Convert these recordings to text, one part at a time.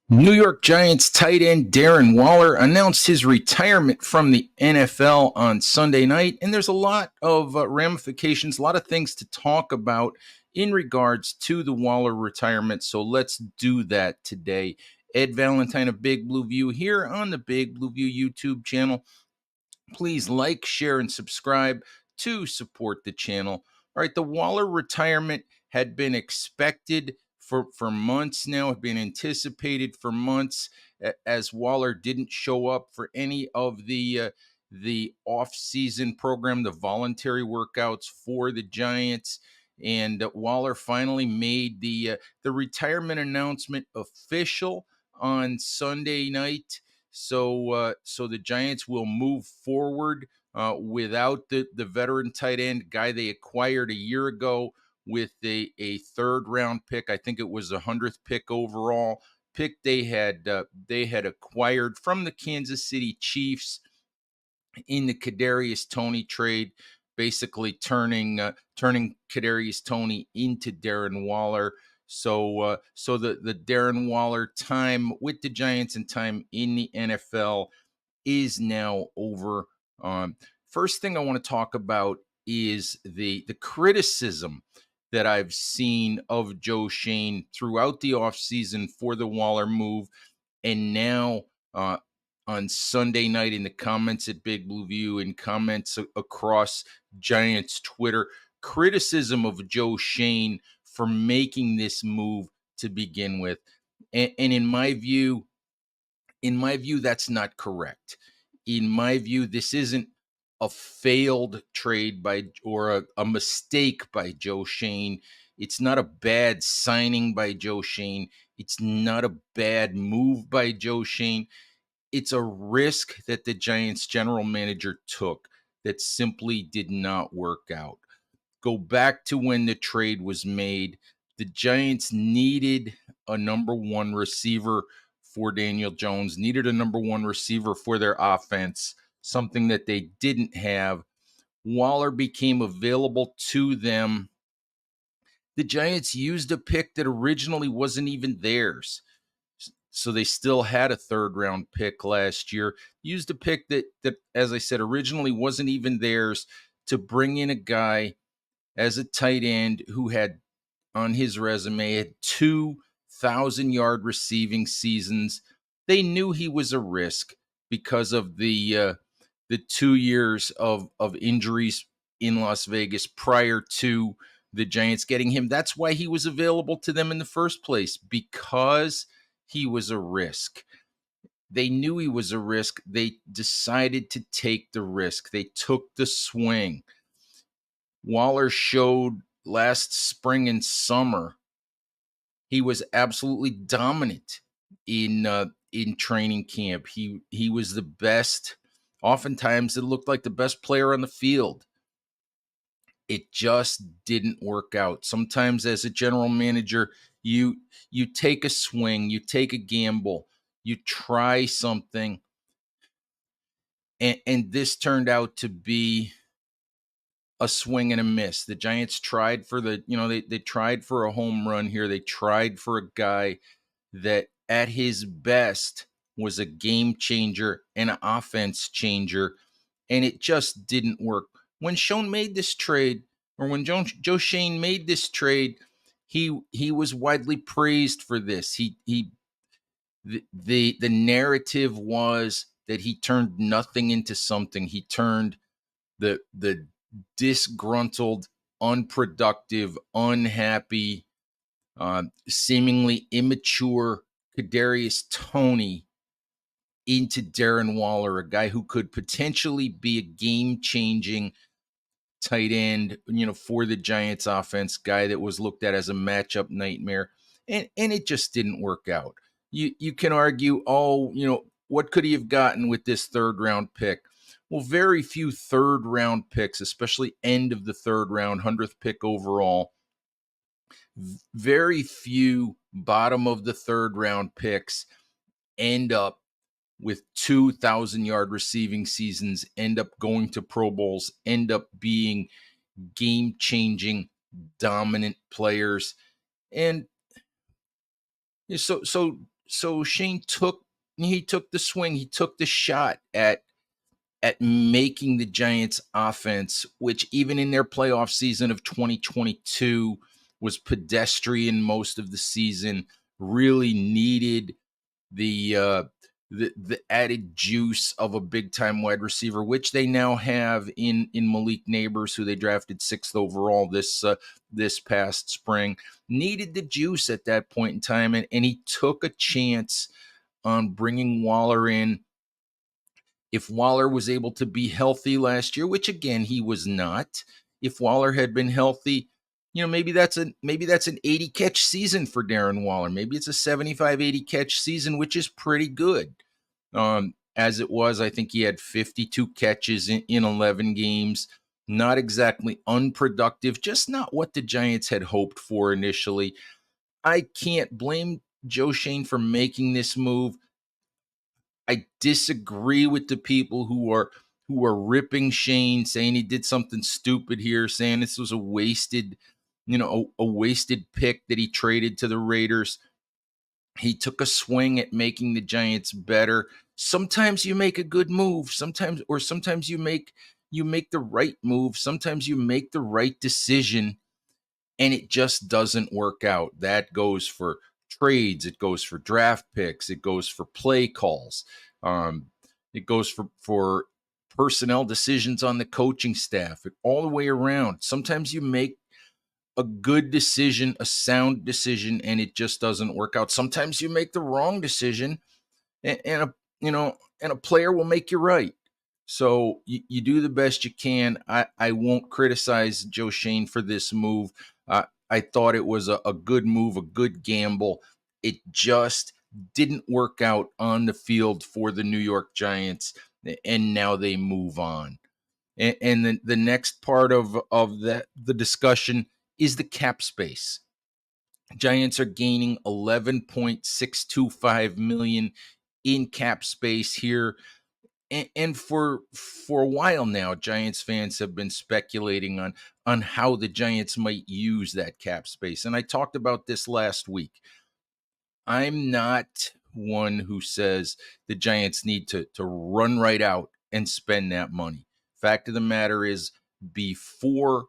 New York Giants tight end Darren Waller announced his retirement from the NFL on Sunday night, and there's a lot of ramifications, a lot of things to talk about in regards to the Waller retirement. So let's do that today. Ed Valentine of Big Blue View here on the Big Blue View YouTube channel. Please like, share, and subscribe to support the channel. All right, the Waller retirement had been expected for months now, had been anticipated for months, as Waller didn't show up for any of the off-season program, the voluntary workouts for the Giants. And Waller finally made the retirement announcement official on Sunday night. So the Giants will move forward without the veteran tight end guy they acquired a year ago with a third round pick. I think it was the 100th pick overall pick they had acquired from the Kansas City Chiefs in the Kadarius Toney trade, basically turning Kadarius Toney into Darren Waller. So the Darren Waller time with the Giants and time in the NFL is now over. First thing I want to talk about is the criticism that I've seen of Joe Schoen throughout the offseason for the Waller move, and now on Sunday night in the comments at Big Blue View and comments across Giants Twitter, criticism of Joe Schoen for making this move to begin with. And in my view, that's not correct. In my view, this isn't a failed trade or a mistake by Joe Schoen. It's not a bad signing by Joe Schoen. It's not a bad move by Joe Schoen. It's a risk that the Giants general manager took that simply did not work out. Go back to when the trade was made. The Giants needed a number one receiver for Daniel Jones, needed a number one receiver for their offense, something that they didn't have. Waller became available to them. The Giants used a pick that originally wasn't even theirs. So they still had a third round pick last year. Used a pick that as I said, originally wasn't even theirs to bring in a guy as a tight end who had on his resume had 2,000-yard receiving seasons. They knew he was a risk because of the 2 years of injuries in Las Vegas prior to the Giants getting him. That's why he was available to them in the first place, because he was a risk. They knew he was a risk. They decided to take the risk. They took the swing. Waller showed last spring and summer he was absolutely dominant in training camp. He was the best. Oftentimes, it looked like the best player on the field. It just didn't work out. Sometimes, as a general manager, you take a swing, you take a gamble, you try something, and this turned out to be a swing and a miss. The Giants tried for they tried for a home run here. They tried for a guy that at his best was a game changer and an offense changer, and it just didn't work. When Schoen made this trade, or when Joe Schoen made this trade, he was widely praised for this. The narrative was that he turned nothing into something. He turned the disgruntled, unproductive, unhappy, seemingly immature Kadarius Toney into Darren Waller, a guy who could potentially be a game-changing tight end, for the Giants offense, guy that was looked at as a matchup nightmare, and it just didn't work out. You can argue, what could he have gotten with this third round pick? Well, very few third round picks, especially end of the third round, 100th pick overall, very few bottom of the third round picks end up with 2,000-yard receiving seasons, end up going to Pro Bowls, end up being game-changing, dominant players. And so Shane took the swing, he took the shot at making the Giants offense, which even in their playoff season of 2022 was pedestrian most of the season, really needed the the added juice of a big time wide receiver, which they now have in Malik Neighbors, who they drafted 6th overall this past spring. Needed the juice at that point in time, and he took a chance on bringing Waller in. If Waller was able to be healthy last year, which again he was not, if Waller had been healthy, maybe that's an 80 catch season for Darren Waller. Maybe it's a 75-80 catch season, which is pretty good. As it was, I think he had 52 catches in 11 games. Not exactly unproductive, just not what the Giants had hoped for initially. I can't blame Joe Shane for making this move. I disagree with the people who are ripping Shane, saying he did something stupid here, saying this was a wasted, a wasted pick that he traded to the Raiders. He took a swing at making the Giants better. Sometimes you make a good move, sometimes you make the right move, sometimes you make the right decision and it just doesn't work out. That goes for trades, it goes for draft picks, it goes for play calls, um, it goes for personnel decisions on the coaching staff, all the way around. Sometimes you make a good decision, a sound decision, and it just doesn't work out. Sometimes you make the wrong decision, and a player will make you right. So you do the best you can. I won't criticize Joe Shane for this move. I thought it was a good move, a good gamble. It just didn't work out on the field for the New York Giants, and now they move on. And then the next part of the discussion is the cap space. Giants are gaining 11.625 million in cap space here. And for a while now, Giants fans have been speculating on how the Giants might use that cap space. And I talked about this last week. I'm not one who says the Giants need to run right out and spend that money. Fact of the matter is, before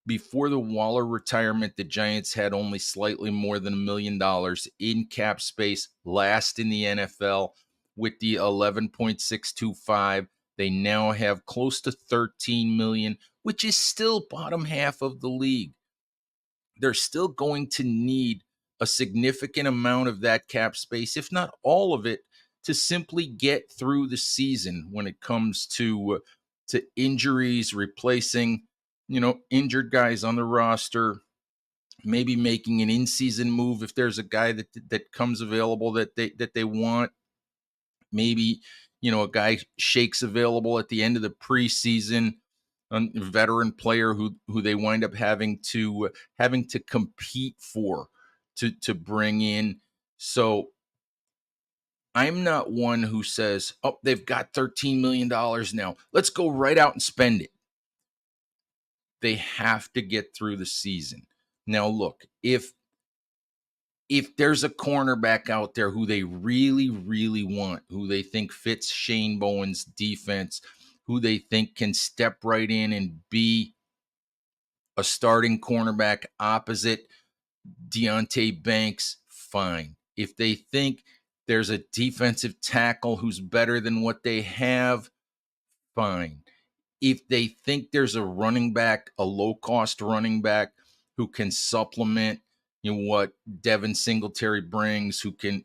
the Waller retirement, the Giants had only slightly more than $1 million in cap space, last in the NFL. With the 11.625, they now have close to 13 million, which is still bottom half of the league. They're still going to need a significant amount of that cap space, if not all of it, to simply get through the season when it comes to injuries, replacing injured guys on the roster, maybe making an in-season move if there's a guy that comes available that they want. Maybe a guy shakes available at the end of the preseason, a veteran player who they wind up having to compete for to bring in. So I'm not one who says, "Oh, they've got $13 million now. Let's go right out and spend it." They have to get through the season. Now, look, if there's a cornerback out there who they really, really want, who they think fits Shane Bowen's defense, who they think can step right in and be a starting cornerback opposite Deonte Banks, fine. If they think there's a defensive tackle who's better than what they have, fine. If they think there's a running back, a low-cost running back who can supplement what Devin Singletary brings, who can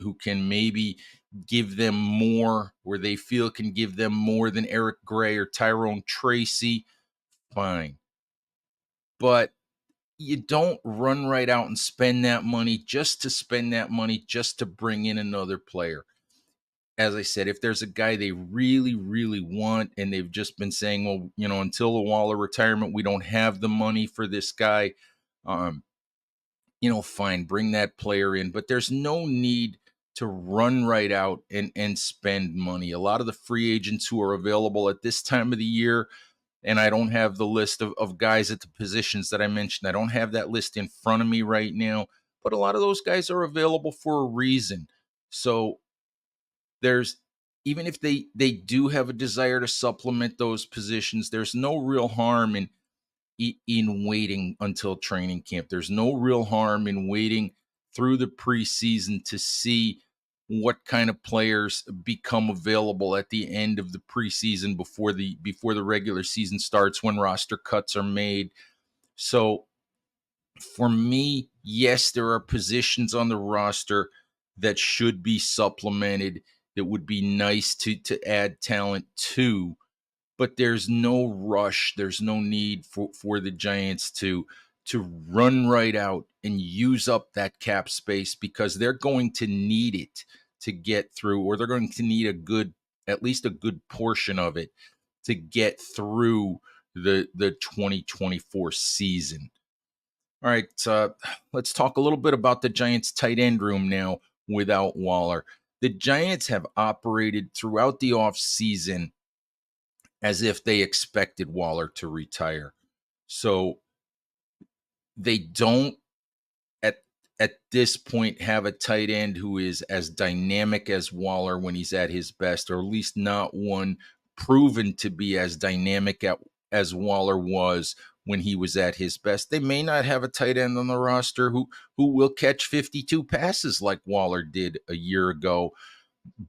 maybe give them more, where they feel can give them more than Eric Gray or Tyrone Tracy, fine. But you don't run right out and spend that money just to spend that money, just to bring in another player. As I said, if there's a guy they really, really want, and they've just been saying, well, until the Waller retirement, we don't have the money for this guy, fine, bring that player in. But there's no need to run right out and spend money. A lot of the free agents who are available at this time of the year, and I don't have the list of guys at the positions that I mentioned. I don't have that list in front of me right now, but a lot of those guys are available for a reason. So there's, even if they do have a desire to supplement those positions, there's no real harm in waiting until training camp. There's no real harm in waiting through the preseason to see what kind of players become available at the end of the preseason before the regular season starts, when roster cuts are made. So for me, yes, there are positions on the roster that should be supplemented, that would be nice to add talent to, but there's no rush. There's no need for the Giants to run right out and use up that cap space, because they're going to need it to get through, or they're going to need at least a good portion of it to get through the 2024 season. All right, let's talk a little bit about the Giants' tight end room now without Waller. The Giants have operated throughout the offseason as if they expected Waller to retire. So they don't at at this point have a tight end who is as dynamic as Waller when he's at his best, or at least not one proven to be as dynamic as Waller was when he was at his best. They may not have a tight end on the roster who will catch 52 passes like Waller did a year ago,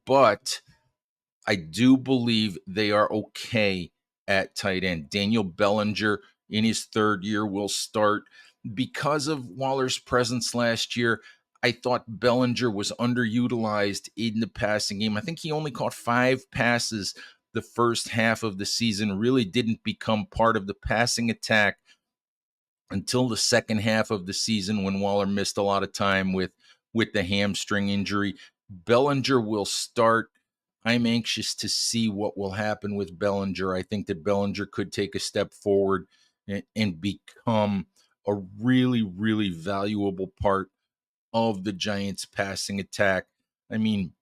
but I do believe they are okay at tight end. Daniel Bellinger in his third year will start. Because of Waller's presence last year, I thought Bellinger was underutilized in the passing game. I think he only caught 5 passes the first half of the season, really didn't become part of the passing attack until the second half of the season, when Waller missed a lot of time with the hamstring injury. Bellinger will start. I'm anxious to see what will happen with Bellinger. I think that Bellinger could take a step forward and become a really, really valuable part of the Giants' passing attack. I mean,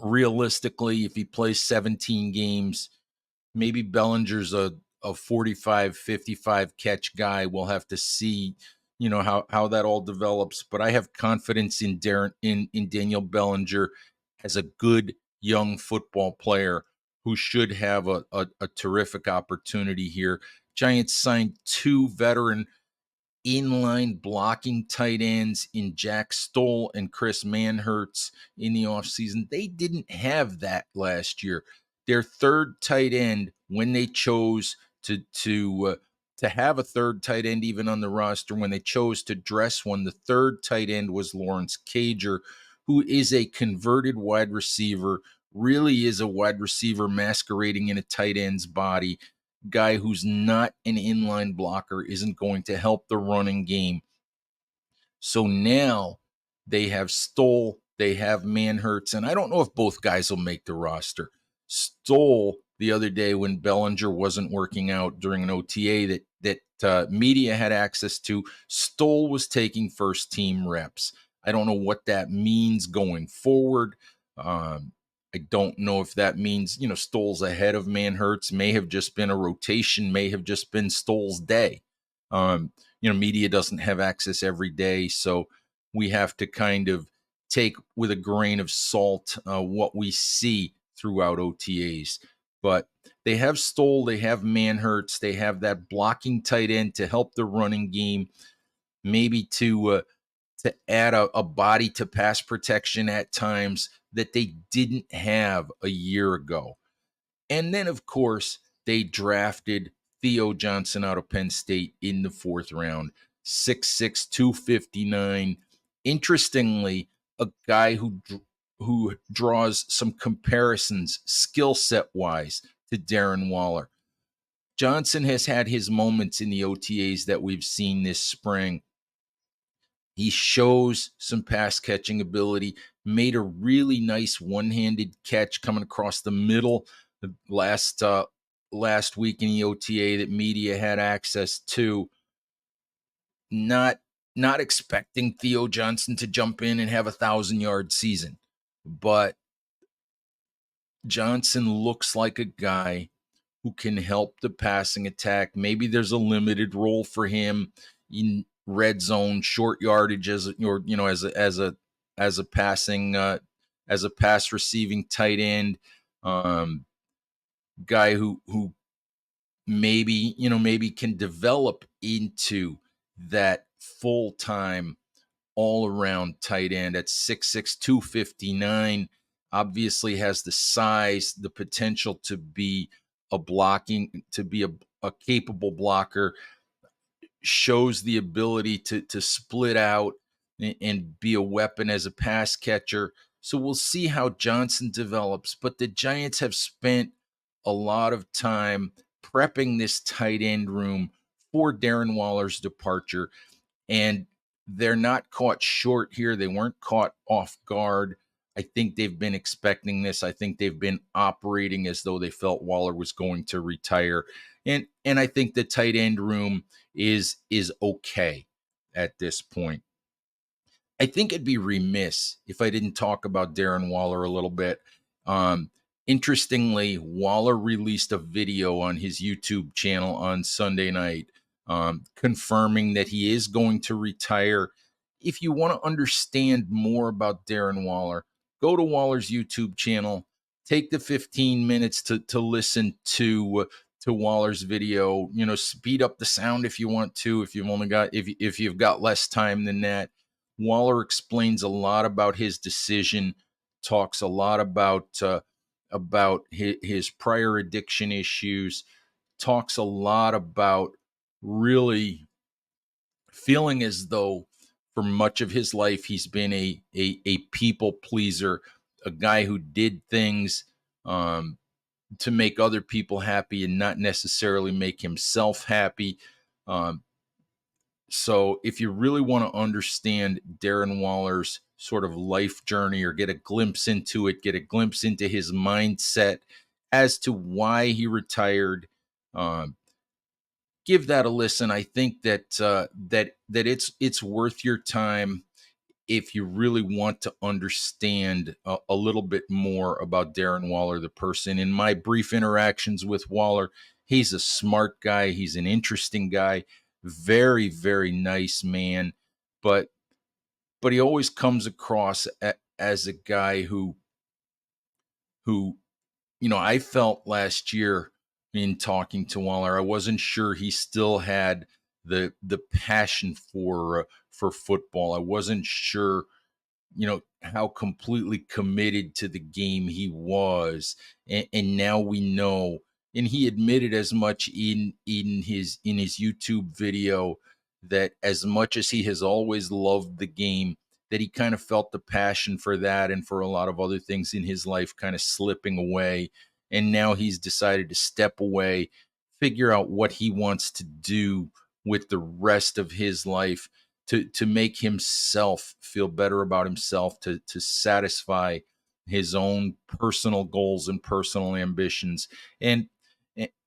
realistically, if he plays 17 games, maybe Bellinger's a 45, 55 catch guy. We'll have to see, how that all develops. But I have confidence in Daniel Bellinger as a good young football player who should have a terrific opportunity here. Giants signed 2 veteran inline blocking tight ends in Jack Stoll and Chris Manhertz in the offseason. They didn't have that last year. Their third tight end, when they chose to have a third tight end even on the roster, when they chose to dress one, the third tight end was Lawrence Cager, who is a converted wide receiver, really is a wide receiver masquerading in a tight end's body. Guy who's not an inline blocker, isn't going to help the running game. So now they have Stoll, they have Manhertz, and I don't know if both guys will make the roster. Stoll, the other day when Bellinger wasn't working out during an OTA that media had access to, Stoll was taking first team reps. I don't know what that means going forward. I don't know if that means, Stoll's ahead of Manhertz, may have just been a rotation, may have just been Stoll's day. Media doesn't have access every day, so we have to kind of take with a grain of salt what we see throughout OTAs. But they have Stoll, they have Manhertz, they have that blocking tight end to help the running game, maybe to add a body to pass protection at times that they didn't have a year ago. And then, of course, they drafted Theo Johnson out of Penn State in the 4th round, 6'6", 259. Interestingly, a guy who draws some comparisons skill set wise to Darren Waller. Johnson has had his moments in the OTAs that we've seen this spring. He shows some pass catching ability, made a really nice one-handed catch coming across the middle last week in the OTA that media had access to. Not expecting Theo Johnson to jump in and have a 1,000-yard season, but Johnson looks like a guy who can help the passing attack. Maybe there's a limited role for him in red zone, short yardage as a passing as a pass receiving tight end, guy who maybe can develop into that full-time all-around tight end at 6'6", 259. Obviously has the size, the potential to be a capable blocker, shows the ability to split out and be a weapon as a pass catcher. So we'll see how Johnson develops. But the Giants have spent a lot of time prepping this tight end room for Darren Waller's departure. And they're not caught short here. They weren't caught off guard. I think they've been expecting this. I think they've been operating as though they felt Waller was going to retire. And I think the tight end room is okay at this point. I think it'd be remiss if I didn't talk about Darren Waller a little bit. Interestingly, Waller released a video on his YouTube channel on Sunday night, confirming that he is going to retire. If you want to understand more about Darren Waller, go to Waller's YouTube channel. Take the 15 minutes to listen to Waller's video. Speed up the sound if you want to. If you've got less time than that. Waller explains a lot about his decision. Talks a lot about his prior addiction issues. Talks a lot about really feeling as though for much of his life he's been a people pleaser, a guy who did things to make other people happy and not necessarily make himself happy. So if you really want to understand Darren Waller's sort of life journey or get a glimpse into it, get a glimpse into his mindset as to why he retired, give that a listen. I think that it's worth your time if you really want to understand a little bit more about Darren Waller, the person. In my brief interactions with Waller, he's a smart guy. He's an interesting guy. Very, very nice man. But he always comes across as a guy who I felt last year in talking to Waller, I wasn't sure he still had the passion for football. I wasn't sure how completely committed to the game he was, and now we know. And he admitted as much in his YouTube video that as much as he has always loved the game, that he kind of felt the passion for that and for a lot of other things in his life kind of slipping away. And now he's decided to step away, figure out what he wants to do with the rest of his life to make himself feel better about himself, to satisfy his own personal goals and personal ambitions. And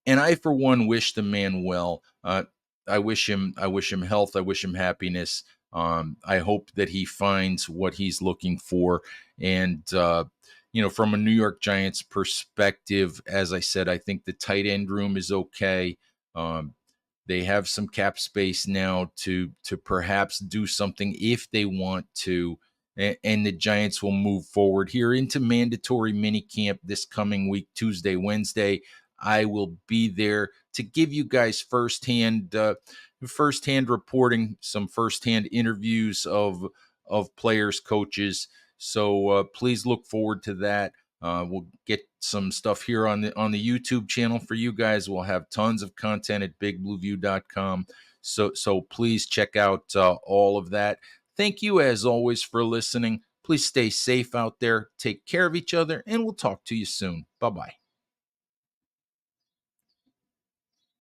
I, for one, wish the man well. I wish him health. I wish him happiness. I hope that he finds what he's looking for. And from a New York Giants perspective, as I said, I think the tight end room is okay. They have some cap space now to perhaps do something if they want to, and the Giants will move forward here into mandatory minicamp this coming week, Tuesday, Wednesday. I will be there to give you guys firsthand reporting, some firsthand interviews of players, coaches. So please look forward to that. We'll get some stuff here on the YouTube channel for you guys. We'll have tons of content at bigblueview.com. So please check out all of that. Thank you as always for listening. Please stay safe out there. Take care of each other, and we'll talk to you soon. Bye-bye.